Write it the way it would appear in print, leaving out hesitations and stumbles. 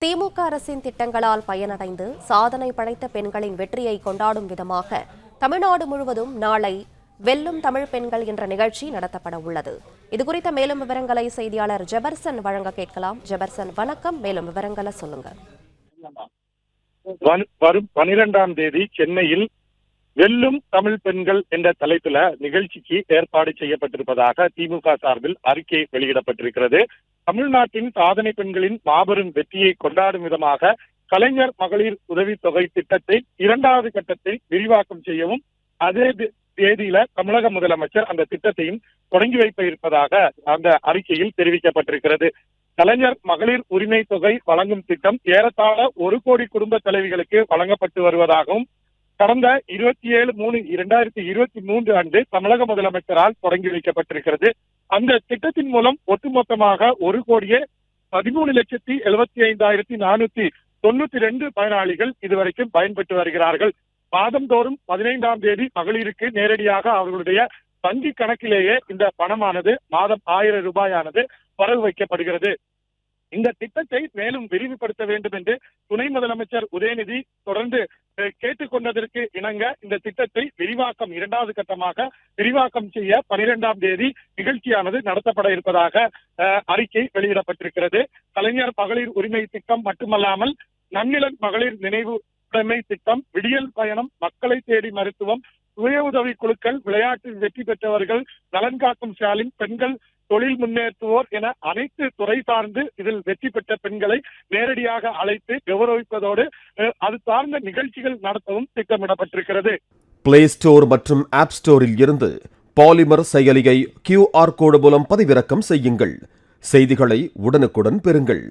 திமுக அரசின் திட்டங்களால் பயனடைந்து சாதனை படைத்த பெண்களின் வெற்றியை கொண்டாடும் விதமாக தமிழ்நாடு முழுவதும் நாளை வெல்லும் தமிழ் பெண்கள் என்ற நிகழ்ச்சி நடத்தப்பட உள்ளது. இதுகுறித்த மேலும் விவரங்களை செய்தியாளர் ஜெபர்சன் வழங்க கேட்கலாம். ஜெபர்சன், வணக்கம். மேலும் விவரங்களை சொல்லுங்க. வரும் 12ஆம் தேதி சென்னையில் வெல்லும் தமிழ் பெண்கள் என்ற தலைப்பில நிகழ்ச்சிக்கு ஏற்பாடு செய்யப்பட்டிருப்பதாக திமுக சார்பில் அறிக்கை வெளியிடப்பட்டிருக்கிறது. தமிழ்நாட்டின் சாதனை பெண்களின் மாபெரும் வெற்றியை கொண்டாடும் விதமாக கலைஞர் மகளிர் உதவித்தொகை திட்டத்தை 2வது கட்டத்தை விரிவாக்கம் செய்யவும் அதே தேதியில தமிழக முதலமைச்சர் அந்த திட்டத்தையும் தொடங்கி வைக்க இருப்பதாக அந்த அறிக்கையில் தெரிவிக்கப்பட்டிருக்கிறது. கலைஞர் மகளிர் உரிமை தொகை வழங்கும் திட்டம் ஏறத்தாழ 1 கோடி குடும்ப தலைவிகளுக்கு வழங்கப்பட்டு வருவதாகவும் கடந்த 27/3/2023 அன்று தமிழக முதலமைச்சரால் தொடங்கி வைக்கப்பட்டிருக்கிறது. அந்த திட்டத்தின் மூலம் ஒட்டுமொத்தமாக 1,75,492 பயனாளிகள் இதுவரைக்கும் பயன்பெற்று வருகிறார்கள். மாதந்தோறும் 15ஆம் தேதி மகளிருக்கு நேரடியாக அவர்களுடைய வங்கி கணக்கிலேயே இந்த பணமானது மாதம் 1000 ரூபாயானது வரவு வைக்கப்படுகிறது. இந்த திட்டத்தை மேலும் விரிவுபடுத்த வேண்டும் என்று துணை முதலமைச்சர் உதயநிதி தொடர்ந்து கேட்டுக்கொண்டதற்கு இணங்க இந்த திட்டத்தை விரிவாக்கம் 2வது கட்டமாக விரிவாக்கம் செய்ய 12ஆம் தேதி நிகழ்ச்சியானது நடத்தப்பட இருப்பதாக அறிக்கை வெளியிடப்பட்டிருக்கிறது. கலைஞர் மகளிர் உரிமை திட்டம் மட்டுமல்லாமல் நன்னிலன் மகளிர் நினைவு உடைமை திட்டம், விடியல் பயணம், மக்களை தேடி மருத்துவம், சுய உதவி குழுக்கள், விளையாட்டில் வெற்றி பெற்றவர்கள், நலன் காக்கும் ஸ்டாலின், பெண்கள் தொழில் முன்னேற்றுவோர் என அனைத்து துறை சார்ந்து இதில் வெற்றி பெற்ற பெண்களை நேரடியாக அழைத்து கௌரவிப்பதோடு அது சார்ந்த நிகழ்ச்சிகள் நடத்தவும் திட்டமிடப்பட்டிருக்கிறது. பிளே ஸ்டோர் மற்றும் ஆப் ஸ்டோரில் இருந்து பாலிமர் செயலியை QR கோடு மூலம் பதிவிறக்கம் செய்யுங்கள். செய்திகளை உடனுக்குடன் பெறுங்கள்.